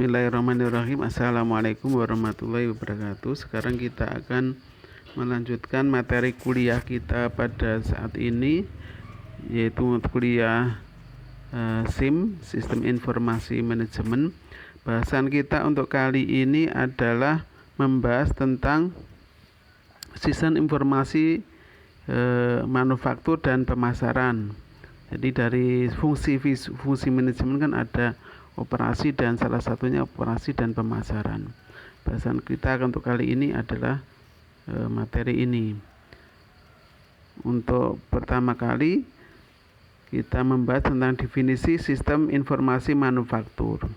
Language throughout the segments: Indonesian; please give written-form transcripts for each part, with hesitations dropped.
Bismillahirrahmanirrahim. Assalamualaikum warahmatullahi wabarakatuh. Sekarang kita akan melanjutkan materi kuliah kita pada saat ini, yaitu kuliah SIM, Sistem Informasi Manajemen. Bahasan kita untuk kali ini adalah membahas tentang sistem informasi manufaktur dan pemasaran. Jadi dari fungsi manajemen kan ada operasi dan salah satunya operasi dan pemasaran. Bahasan kita untuk kali ini adalah materi ini. Untuk pertama kali kita membahas tentang definisi sistem informasi manufaktur.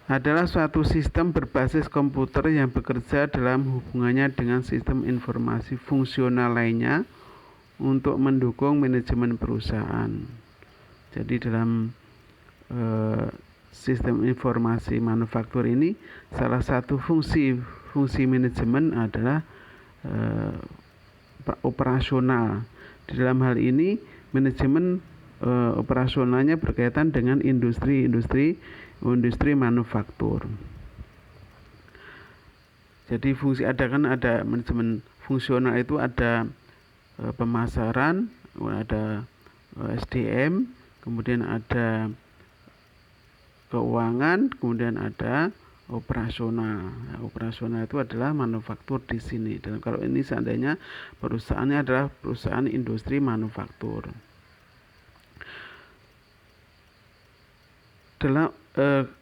Adalah suatu sistem berbasis komputer yang bekerja dalam hubungannya dengan sistem informasi fungsional lainnya untuk mendukung manajemen perusahaan. Jadi dalam sistem informasi manufaktur ini salah satu fungsi manajemen adalah operasional. Di dalam hal ini manajemen operasionalnya berkaitan dengan industri manufaktur. Jadi fungsi ada manajemen fungsional itu ada pemasaran, ada SDM, kemudian ada keuangan, kemudian ada operasional. Nah, operasional itu adalah manufaktur di sini. Dan kalau ini seandainya perusahaannya adalah perusahaan industri manufaktur. Dalam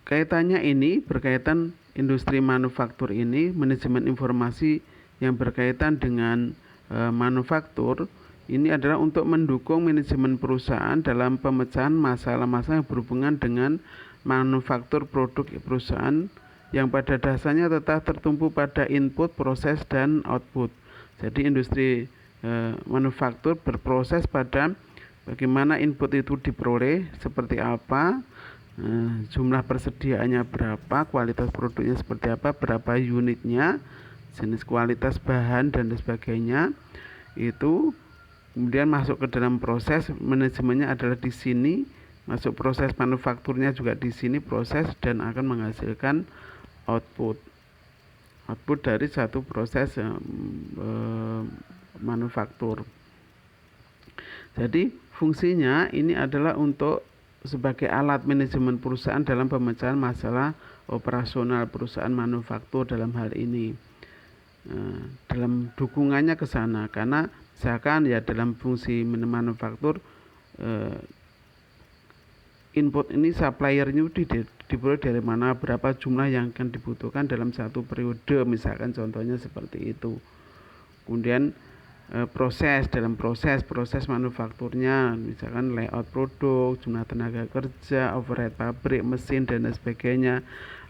kaitannya ini berkaitan industri manufaktur ini, manajemen informasi yang berkaitan dengan manufaktur ini adalah untuk mendukung manajemen perusahaan dalam pemecahan masalah-masalah yang berhubungan dengan manufaktur produk perusahaan yang pada dasarnya tetap tertumpu pada input, proses, dan output. Jadi industri manufaktur berproses pada bagaimana input itu diperoleh, seperti apa, jumlah persediaannya berapa, kualitas produknya seperti apa, berapa unitnya, jenis kualitas bahan, dan sebagainya. Itu kemudian masuk ke dalam proses manajemennya adalah di sini, masuk proses manufakturnya juga di sini proses, dan akan menghasilkan output dari satu proses manufaktur. Jadi fungsinya ini adalah untuk sebagai alat manajemen perusahaan dalam pemecahan masalah operasional perusahaan manufaktur dalam hal ini. Dalam dukungannya ke sana, karena misalkan ya dalam fungsi manufaktur input ini suppliernya diperoleh dari mana, berapa jumlah yang akan dibutuhkan dalam satu periode, misalkan contohnya seperti itu. Kemudian dalam proses manufakturnya, misalkan layout produk, jumlah tenaga kerja, overhead pabrik, mesin, dan sebagainya,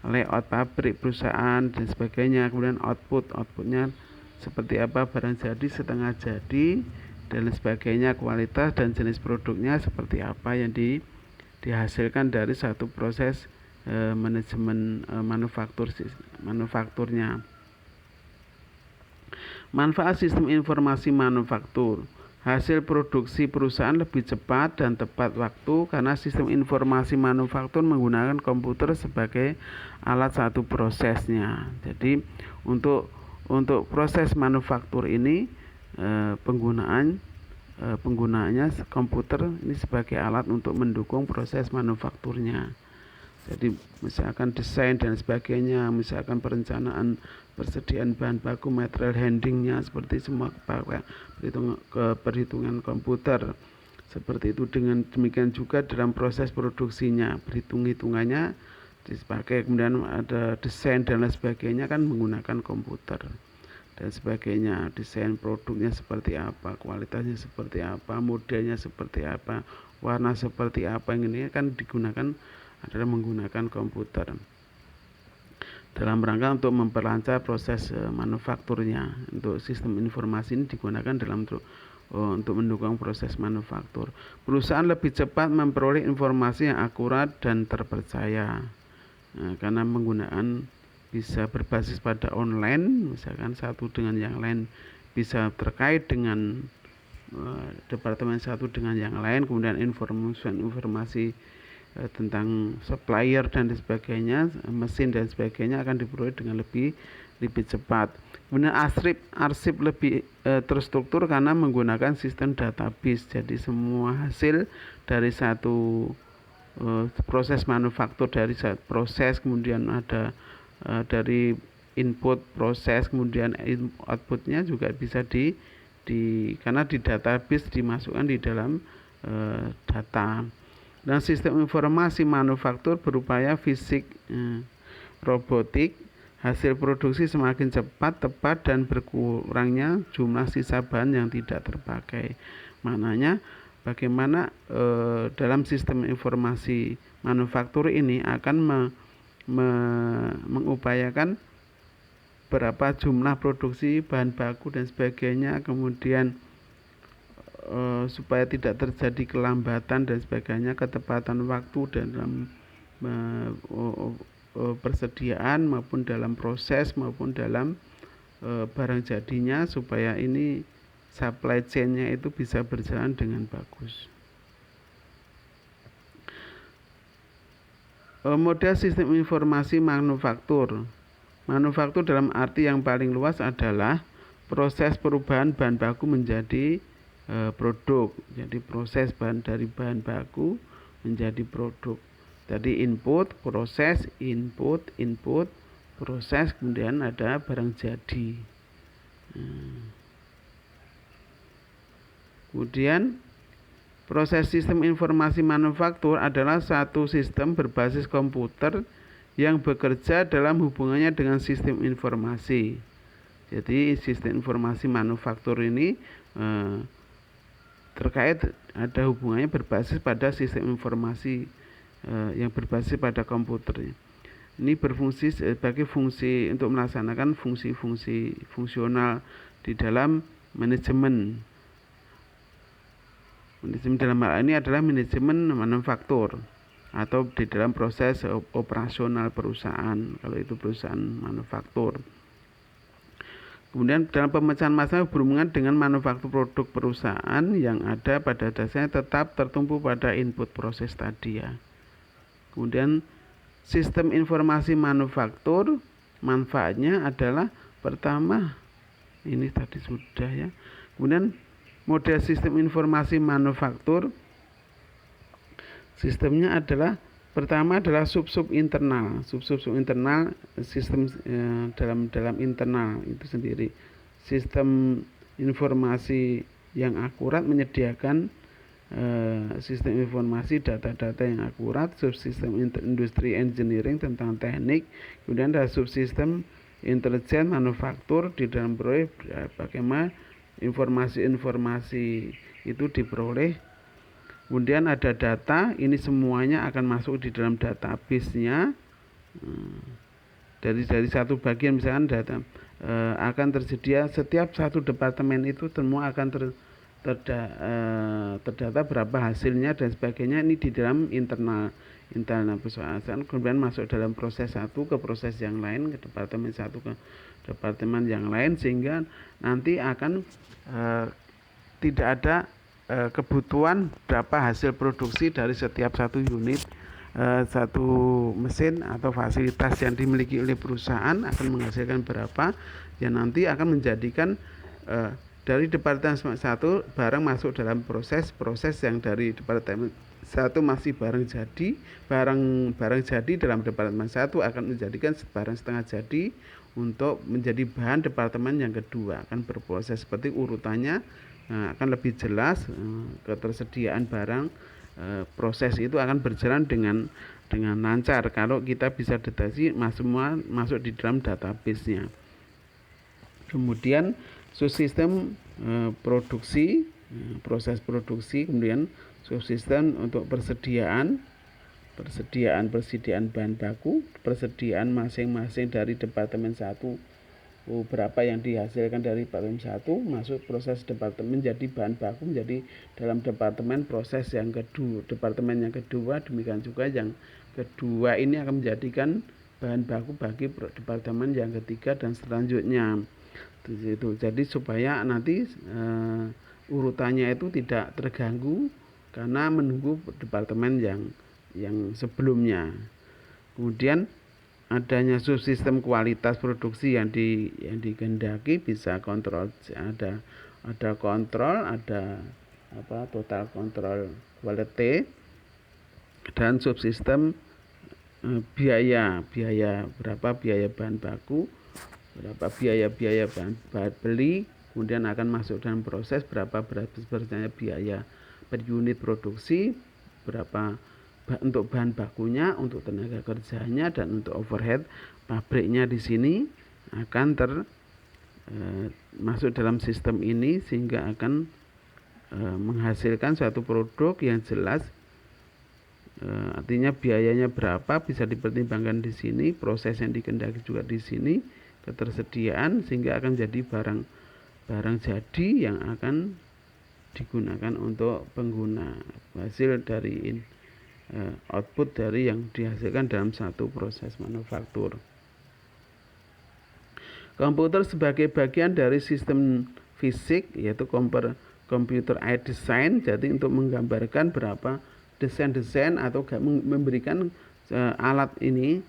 layout pabrik perusahaan dan sebagainya. Kemudian outputnya seperti apa, barang jadi, setengah jadi, dan sebagainya, kualitas dan jenis produknya seperti apa yang dihasilkan dari satu proses manajemen manufakturnya. Manfaat sistem informasi manufaktur. Hasil produksi perusahaan lebih cepat dan tepat waktu karena sistem informasi manufaktur menggunakan komputer sebagai alat satu prosesnya. Jadi untuk proses manufaktur ini penggunaannya komputer ini sebagai alat untuk mendukung proses manufakturnya. Jadi misalkan desain dan sebagainya, misalkan perencanaan persediaan bahan baku, material handlingnya, seperti semua perhitungan komputer. Seperti itu, dengan demikian juga dalam proses produksinya, hitungannya dipakai, kemudian ada desain dan lain sebagainya kan menggunakan komputer dan sebagainya. Desain produknya seperti apa, kualitasnya seperti apa, modelnya seperti apa, warna seperti apa, ini kan digunakan adalah menggunakan komputer dalam rangka untuk memperlancar proses manufakturnya. Untuk sistem informasi ini digunakan untuk mendukung proses manufaktur. Perusahaan lebih cepat memperoleh informasi yang akurat dan terpercaya karena penggunaan bisa berbasis pada online, misalkan satu dengan yang lain bisa terkait dengan departemen satu dengan yang lain, kemudian informasi tentang supplier dan sebagainya, mesin dan sebagainya akan diperoleh dengan lebih cepat. Kemudian arsip lebih terstruktur karena menggunakan sistem database. Jadi semua hasil dari satu proses manufaktur, dari proses, kemudian ada dari input proses, kemudian outputnya juga bisa karena di database dimasukkan di dalam data. Dan sistem informasi manufaktur berupaya fisik, robotik. Hasil produksi semakin cepat, tepat, dan berkurangnya jumlah sisa bahan yang tidak terpakai. Maknanya bagaimana dalam sistem informasi manufaktur ini akan mengupayakan berapa jumlah produksi bahan baku dan sebagainya, kemudian supaya tidak terjadi kelambatan dan sebagainya, ketepatan waktu dalam persediaan maupun dalam proses maupun dalam barang jadinya, supaya ini supply chain-nya itu bisa berjalan dengan bagus. Model sistem informasi manufaktur. Manufaktur dalam arti yang paling luas adalah proses perubahan bahan baku menjadi produk. Jadi proses dari bahan baku menjadi produk. Jadi input, proses, input, proses, kemudian ada barang jadi. Kemudian proses sistem informasi manufaktur adalah satu sistem berbasis komputer yang bekerja dalam hubungannya dengan sistem informasi. Jadi sistem informasi manufaktur ini terkait ada hubungannya berbasis pada sistem informasi yang berbasis pada komputer. Ini berfungsi sebagai fungsi untuk melaksanakan fungsi-fungsi fungsional di dalam manajemen. Manajemen dalam hal ini adalah manajemen manufaktur atau di dalam proses operasional perusahaan, kalau itu perusahaan manufaktur. Kemudian dalam pemecahan masalah berhubungan dengan manufaktur produk perusahaan yang ada pada dasarnya tetap tertumpu pada input proses tadi ya. Kemudian sistem informasi manufaktur manfaatnya adalah pertama, ini tadi sudah ya. Kemudian model sistem informasi manufaktur sistemnya adalah pertama adalah sub-sub internal sistem dalam internal itu sendiri. Sistem informasi yang akurat menyediakan sistem informasi data-data yang akurat. Subsistem industri engineering tentang teknik. Kemudian ada subsistem intelijen manufaktur di dalam proyek bagaimana informasi-informasi itu diperoleh. Kemudian ada data, ini semuanya akan masuk di dalam database-nya. Dari satu bagian misalkan data akan tersedia, setiap satu departemen itu semua akan terdata berapa hasilnya dan sebagainya. Ini di dalam internal perusahaan, kemudian masuk dalam proses satu ke proses yang lain, ke departemen satu ke departemen yang lain, sehingga nanti akan tidak ada kebutuhan berapa hasil produksi dari setiap satu unit, satu mesin atau fasilitas yang dimiliki oleh perusahaan akan menghasilkan berapa, yang nanti akan menjadikan dari departemen satu barang masuk dalam proses yang dari departemen satu masih barang jadi dalam departemen satu akan menjadikan barang setengah jadi untuk menjadi bahan departemen yang kedua, akan berproses seperti urutannya. Akan lebih jelas ketersediaan barang, proses itu akan berjalan dengan lancar kalau kita bisa deteksi semua masuk di dalam database-nya. Kemudian subsistem produksi, proses produksi, kemudian subsistem untuk persediaan bahan baku, persediaan masing-masing dari departemen satu, berapa yang dihasilkan dari departemen satu masuk proses departemen jadi bahan baku menjadi dalam departemen proses yang kedua, departemen yang kedua, demikian juga yang kedua ini akan menjadikan bahan baku bagi departemen yang ketiga dan selanjutnya. Itu jadi supaya nanti urutannya itu tidak terganggu karena menunggu departemen yang yang sebelumnya. Kemudian adanya subsistem kualitas produksi yang dikehendaki bisa kontrol, ada kontrol, ada total control quality, dan subsistem biaya berapa biaya bahan baku, berapa biaya bahan beli, kemudian akan masuk dalam proses berapa biaya per unit produksi, berapa untuk bahan bakunya, untuk tenaga kerjanya, dan untuk overhead pabriknya di sini akan masuk dalam sistem ini, sehingga akan menghasilkan suatu produk yang jelas. Artinya biayanya berapa bisa dipertimbangkan di sini, proses yang dikehendaki juga di sini, ketersediaan, sehingga akan jadi barang jadi yang akan digunakan untuk pengguna, hasil dari output dari yang dihasilkan dalam satu proses manufaktur. Komputer sebagai bagian dari sistem fisik, yaitu computer aided design, jadi untuk menggambarkan berapa desain atau memberikan alat ini,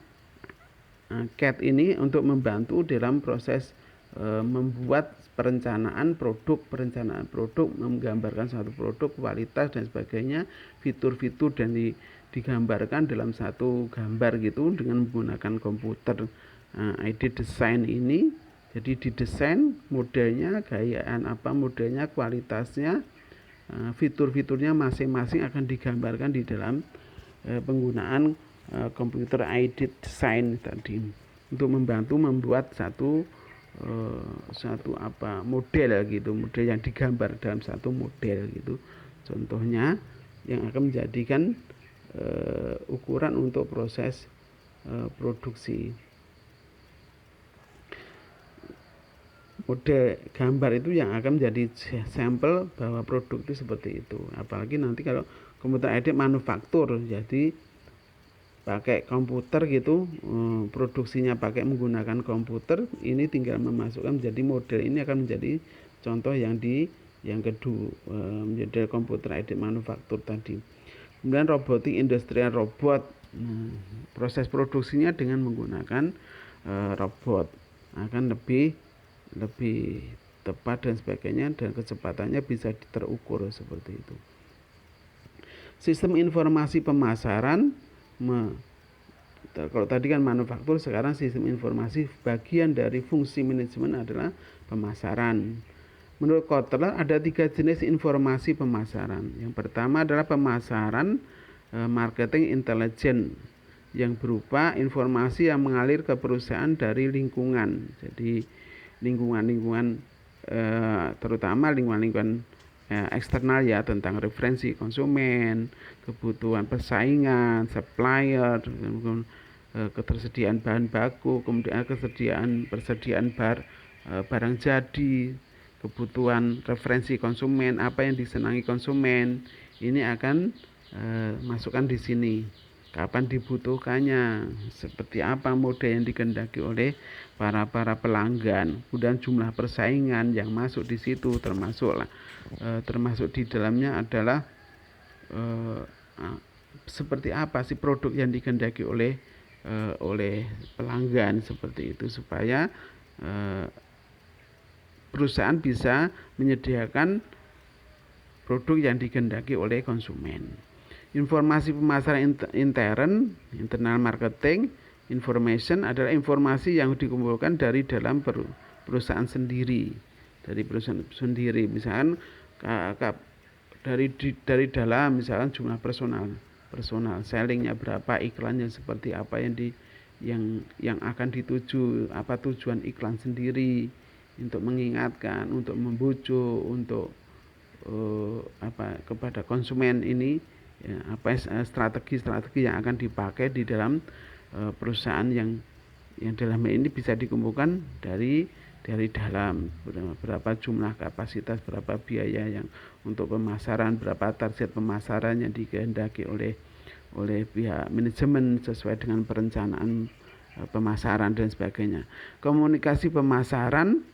CAD ini, untuk membantu dalam proses membuat perencanaan produk, menggambarkan suatu produk, kualitas dan sebagainya, fitur-fitur, dan digambarkan dalam satu gambar gitu dengan menggunakan komputer aided design ini. Jadi didesain modelnya, gayaan modelnya, kualitasnya, fitur-fiturnya masing-masing akan digambarkan di dalam penggunaan computer aided design tadi, untuk membantu membuat satu model gitu, model yang digambar dalam satu model gitu. Contohnya yang akan menjadikan ukuran untuk proses produksi. Model gambar itu yang akan menjadi sampel bahwa produk itu seperti itu. Apalagi nanti kalau komputer aided manufaktur, jadi pakai komputer gitu, produksinya pakai menggunakan komputer, ini tinggal memasukkan menjadi model. Ini akan menjadi contoh yang kedua, menjadi komputer aided manufaktur tadi. Kemudian robotik industrial, robot, proses produksinya dengan menggunakan robot akan lebih tepat dan sebagainya, dan kecepatannya bisa terukur seperti itu. Sistem informasi pemasaran, kalau tadi kan manufaktur, sekarang sistem informasi, bagian dari fungsi manajemen adalah pemasaran. Menurut Kotler ada 3 jenis informasi pemasaran. Yang pertama adalah pemasaran marketing intelligence, yang berupa informasi yang mengalir ke perusahaan dari lingkungan. Jadi lingkungan terutama lingkungan eksternal ya, tentang referensi konsumen, kebutuhan persaingan, supplier, ketersediaan bahan baku, kemudian persediaan barang jadi, kebutuhan referensi konsumen, apa yang disenangi konsumen, ini akan masukkan di sini. Kapan dibutuhkannya, seperti apa model yang dikehendaki oleh para pelanggan, kemudian jumlah persaingan yang masuk di situ, termasuk di dalamnya adalah seperti apa sih produk yang dikehendaki oleh pelanggan, seperti itu, supaya perusahaan bisa menyediakan produk yang dikehendaki oleh konsumen. Informasi pemasaran internal marketing information adalah informasi yang dikumpulkan dari dalam perusahaan sendiri, misalkan dari dalam, misalkan jumlah personal sellingnya berapa, iklannya seperti apa, yang akan dituju, apa tujuan iklan sendiri, untuk mengingatkan, untuk membujuk, untuk kepada konsumen ini, ya, apa strategi yang akan dipakai di dalam perusahaan yang dalam ini bisa dikumpulkan dari dalam, berapa jumlah kapasitas, berapa biaya yang untuk pemasaran, berapa target pemasaran yang dikehendaki oleh pihak manajemen sesuai dengan perencanaan pemasaran dan sebagainya. Komunikasi pemasaran,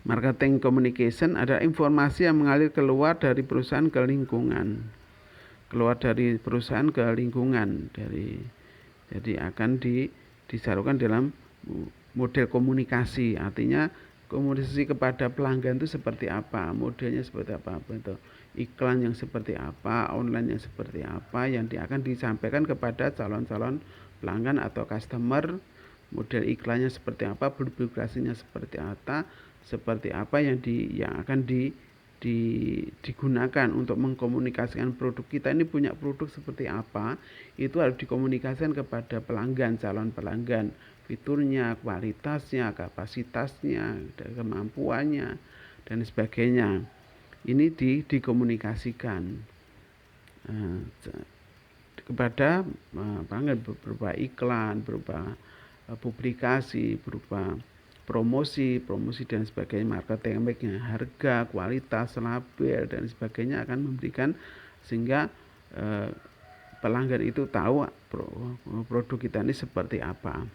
marketing communication, adalah informasi yang mengalir keluar dari perusahaan ke lingkungan. keluar dari perusahaan ke lingkungan, jadi akan disalurkan dalam model komunikasi. Artinya komunikasi kepada pelanggan itu seperti apa, modelnya seperti apa, itu iklan yang seperti apa, online yang seperti apa, yang akan disampaikan kepada calon-calon pelanggan atau customer. Model iklannya seperti apa, publikasinya seperti apa yang akan digunakan untuk mengkomunikasikan produk kita. Ini punya produk seperti apa, itu harus dikomunikasikan kepada pelanggan, calon pelanggan, fiturnya, kualitasnya, kapasitasnya, kemampuannya, dan sebagainya. Ini dikomunikasikan kepada pelanggan berupa iklan, berupa publikasi, berupa promosi dan sebagainya, marketing, harga, kualitas, label dan sebagainya akan memberikan sehingga pelanggan itu tahu produk kita ini seperti apa.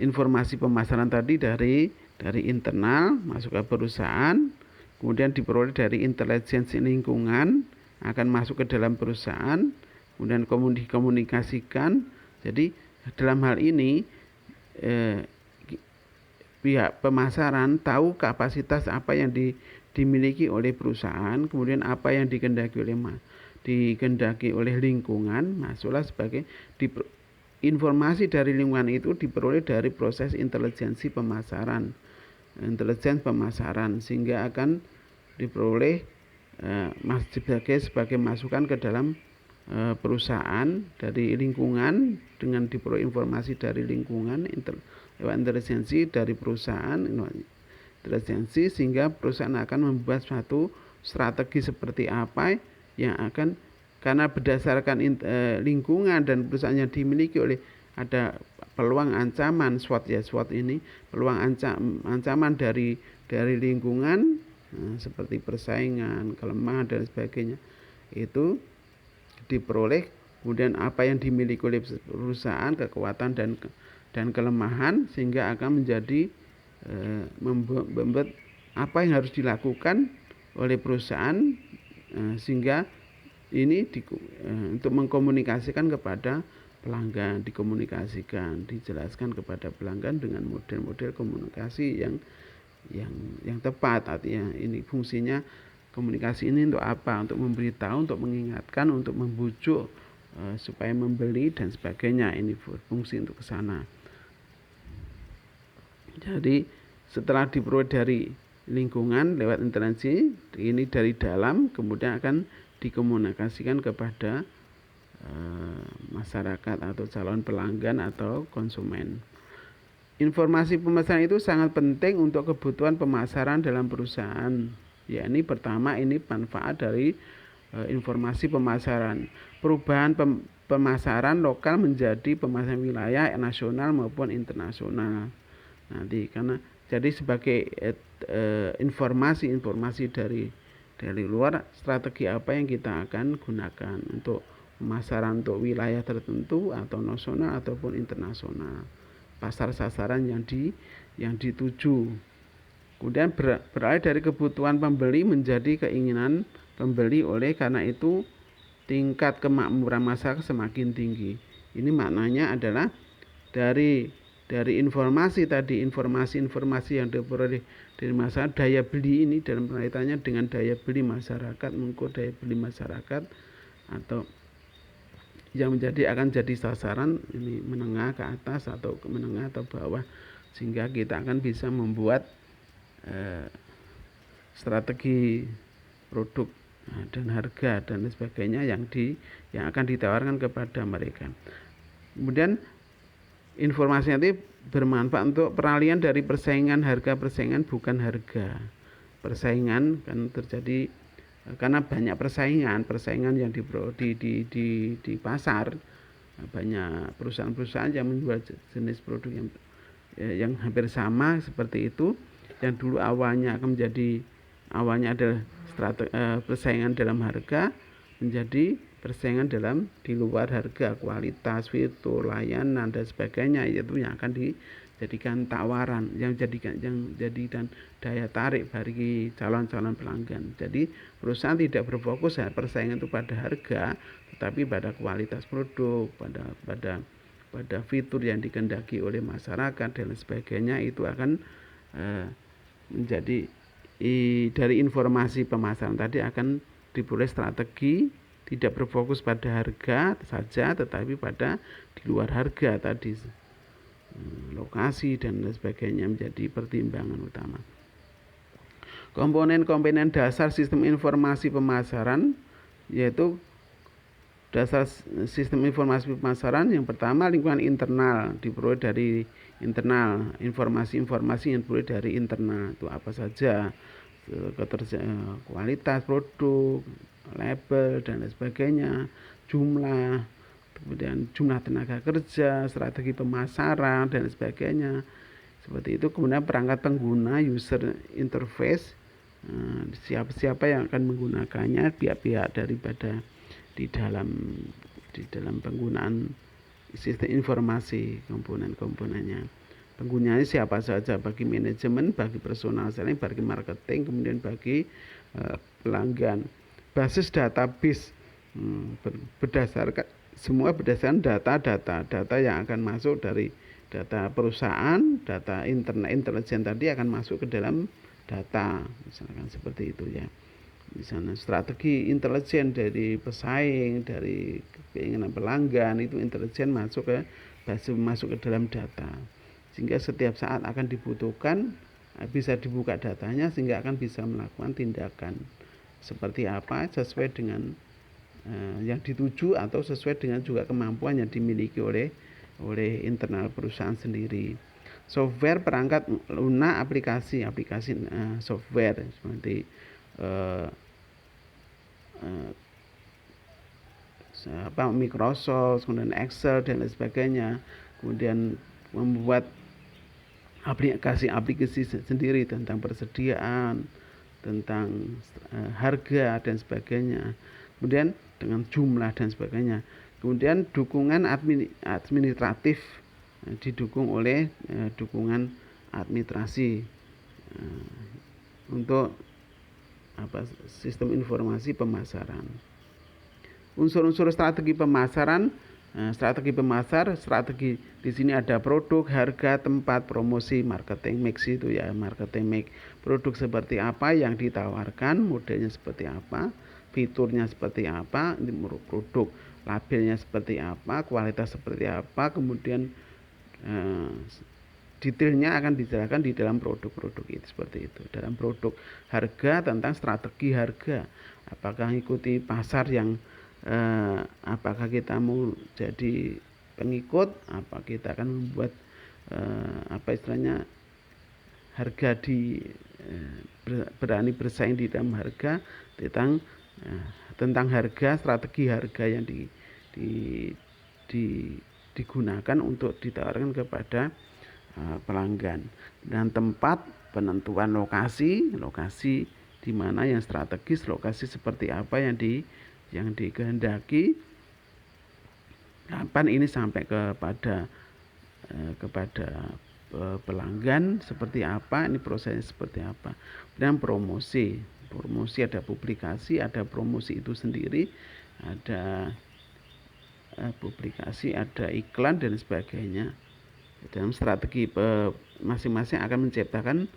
Informasi pemasaran tadi dari internal masuk ke perusahaan, kemudian diperoleh dari intelijensi lingkungan, akan masuk ke dalam perusahaan, kemudian dikomunikasikan. Jadi dalam hal ini pihak pemasaran tahu kapasitas apa yang dimiliki oleh perusahaan, kemudian apa yang dikehendaki oleh lingkungan, masuklah sebagai informasi dari lingkungan itu diperoleh dari proses intelijensi pemasaran, sehingga akan diperoleh sebagai masukan ke dalam perusahaan dari lingkungan, dengan diperoleh informasi dari lingkungan lewat intelijensi dari perusahaan, intelijensi, sehingga perusahaan akan membuat suatu strategi seperti apa yang akan, karena berdasarkan lingkungan dan perusahaan yang dimiliki oleh ada peluang ancaman SWOT ini, peluang ancaman dari lingkungan, seperti persaingan, kelemahan dan sebagainya, itu diperoleh. Kemudian apa yang dimiliki oleh perusahaan, kekuatan dan kelemahan, sehingga akan menjadi membuat apa yang harus dilakukan oleh perusahaan, sehingga ini untuk mengkomunikasikan kepada pelanggan, dijelaskan kepada pelanggan dengan model-model komunikasi yang tepat. Artinya ini fungsinya, komunikasi ini untuk apa? Untuk memberitahu, untuk mengingatkan, untuk membujuk supaya membeli dan sebagainya. Ini fungsi untuk ke sana. Jadi setelah diperoleh dari lingkungan lewat interaksi, ini dari dalam, kemudian akan dikomunikasikan kepada masyarakat atau calon pelanggan atau konsumen. Informasi pemasaran itu sangat penting untuk kebutuhan pemasaran dalam perusahaan. Ya, ini pertama, ini manfaat dari informasi pemasaran. Perubahan pemasaran lokal menjadi pemasaran wilayah, nasional maupun internasional. Nanti karena jadi sebagai informasi dari luar, strategi apa yang kita akan gunakan untuk pemasaran untuk wilayah tertentu atau nasional ataupun internasional, pasar sasaran yang dituju. Kemudian beralih dari kebutuhan pembeli menjadi keinginan pembeli, oleh karena itu tingkat kemakmuran masyarakat semakin tinggi. Ini maknanya adalah dari informasi tadi, informasi yang diperoleh dari masyarakat, daya beli ini dalam kaitannya dengan daya beli masyarakat, mengukur daya beli masyarakat, atau yang akan jadi sasaran ini menengah ke atas atau ke menengah atau bawah, sehingga kita akan bisa membuat strategi produk dan harga dan sebagainya yang akan ditawarkan kepada mereka. Kemudian informasi nanti bermanfaat untuk peralihan dari persaingan bukan harga. Persaingan kan terjadi karena banyak persaingan yang di pasar, banyak perusahaan-perusahaan yang menjual jenis produk yang hampir sama seperti itu, yang dulu awalnya adalah persaingan dalam harga, menjadi persaingan di luar harga, kualitas, fitur, layanan dan sebagainya, itu yang akan jadikan tawaran, yang jadikan daya tarik bagi calon-calon pelanggan. Jadi perusahaan tidak berfokus persaingan itu pada harga, tetapi pada kualitas produk, pada fitur yang dikehendaki oleh masyarakat dan sebagainya. Itu akan menjadi dari informasi pemasaran tadi akan diperoleh strategi tidak berfokus pada harga saja, tetapi pada di luar harga tadi, lokasi dan sebagainya menjadi pertimbangan utama. Komponen-komponen dasar sistem informasi pemasaran, yaitu dasar sistem informasi pemasaran yang pertama lingkungan internal, diperoleh dari internal, informasi-informasi yang diperoleh dari internal itu apa saja, kualitas produk, label dan sebagainya, kemudian jumlah tenaga kerja, strategi pemasaran dan sebagainya. Seperti itu. Kemudian perangkat pengguna, user interface, siapa yang akan menggunakannya, pihak-pihak daripada di dalam penggunaan sistem informasi, komponen-komponennya. Penggunanya siapa saja, bagi manajemen, bagi personal selling, bagi marketing, kemudian bagi pelanggan. Basis database, berdasarkan data yang akan masuk dari data perusahaan, data internet intelijen tadi akan masuk ke dalam data, misalkan seperti itu ya. Misalnya strategi intelijen dari pesaing, dari keinginan pelanggan, itu intelijen masuk ke dalam data, sehingga setiap saat akan dibutuhkan bisa dibuka datanya, sehingga akan bisa melakukan tindakan seperti apa sesuai dengan yang dituju atau sesuai dengan juga kemampuan yang dimiliki oleh internal perusahaan sendiri. Software, perangkat lunak, aplikasi software seperti Microsoft, kemudian Excel dan lain sebagainya. Kemudian membuat aplikasi sendiri tentang persediaan, tentang harga dan sebagainya. Kemudian dengan jumlah dan sebagainya. Kemudian dukungan administratif, didukung oleh dukungan administrasi untuk sistem informasi pemasaran. Unsur-unsur strategi pemasaran, strategi di sini ada produk, harga, tempat, promosi, marketing mix itu ya, marketing mix. Produk seperti apa yang ditawarkan, modelnya seperti apa, fiturnya seperti apa, produk, labelnya seperti apa, kualitas seperti apa, kemudian detailnya akan dijelaskan di dalam produk-produk itu seperti itu. Dalam produk, harga, tentang strategi harga, apakah mengikuti pasar yang apakah kita mau jadi pengikut, apa kita akan membuat harga berani bersaing di dalam harga, tentang harga, strategi harga yang digunakan untuk ditawarkan kepada pelanggan. Dan tempat, penentuan lokasi di mana yang strategis, lokasi seperti apa yang dikehendaki, kapan ini sampai kepada pelanggan seperti apa, ini prosesnya seperti apa. Dan promosi ada publikasi, ada promosi itu sendiri, ada publikasi, ada iklan dan sebagainya. Dalam strategi masing-masing akan menciptakan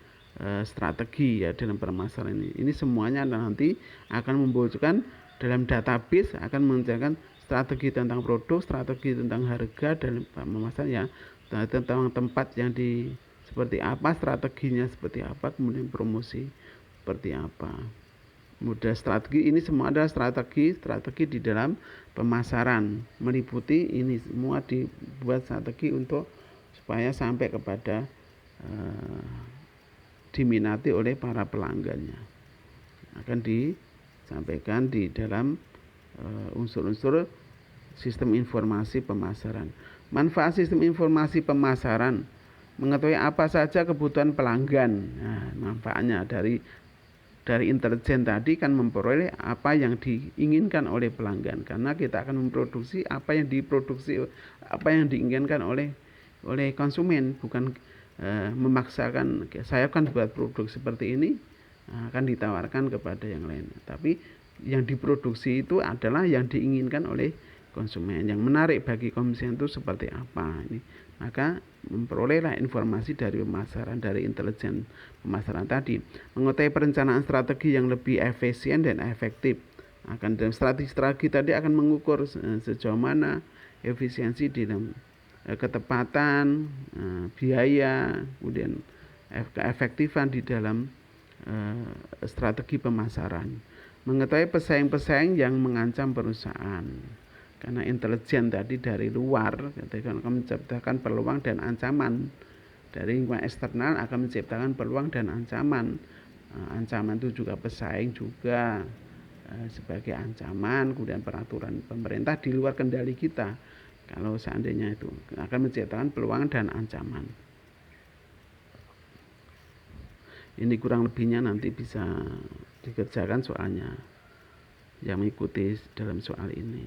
strategi ya dalam permasalahan ini. Ini semuanya nanti akan membutuhkan dalam database, akan menunjukkan strategi tentang produk, strategi tentang harga dan pemasaran ya, tentang tempat yang seperti apa, strateginya seperti apa, kemudian promosi seperti apa. Mudah strategi ini semua adalah strategi di dalam pemasaran, meliputi ini semua, dibuat strategi untuk supaya sampai kepada diminati oleh para pelanggannya. Akan disampaikan di dalam unsur-unsur sistem informasi pemasaran. Manfaat sistem informasi pemasaran, mengetahui apa saja kebutuhan pelanggan. Nah, manfaatnya dari intelijen tadi kan memperoleh apa yang diinginkan oleh pelanggan, karena kita akan memproduksi apa yang diinginkan oleh oleh konsumen, bukan memaksakan saya kan buat produk seperti ini akan ditawarkan kepada yang lain, tapi yang diproduksi itu adalah yang diinginkan oleh konsumen. Yang menarik bagi konsumen itu seperti apa ini, maka memperolehlah informasi dari pemasaran, dari intelijen pemasaran tadi, mengetahui perencanaan strategi yang lebih efisien dan efektif. Dalam strategi tadi akan mengukur sejauh mana efisiensi di dalam ketepatan, biaya, kemudian keefektifan di dalam strategi pemasaran. Mengetahui pesaing-pesaing yang mengancam perusahaan, karena intelijen tadi dari luar akan menciptakan peluang dan ancaman, dari lingkungan eksternal akan menciptakan peluang dan ancaman. Ancaman itu juga pesaing juga sebagai ancaman, kemudian peraturan pemerintah di luar kendali kita, kalau seandainya itu akan menciptakan peluang dan ancaman. Ini kurang lebihnya nanti bisa dikerjakan soalnya yang mengikuti dalam soal ini.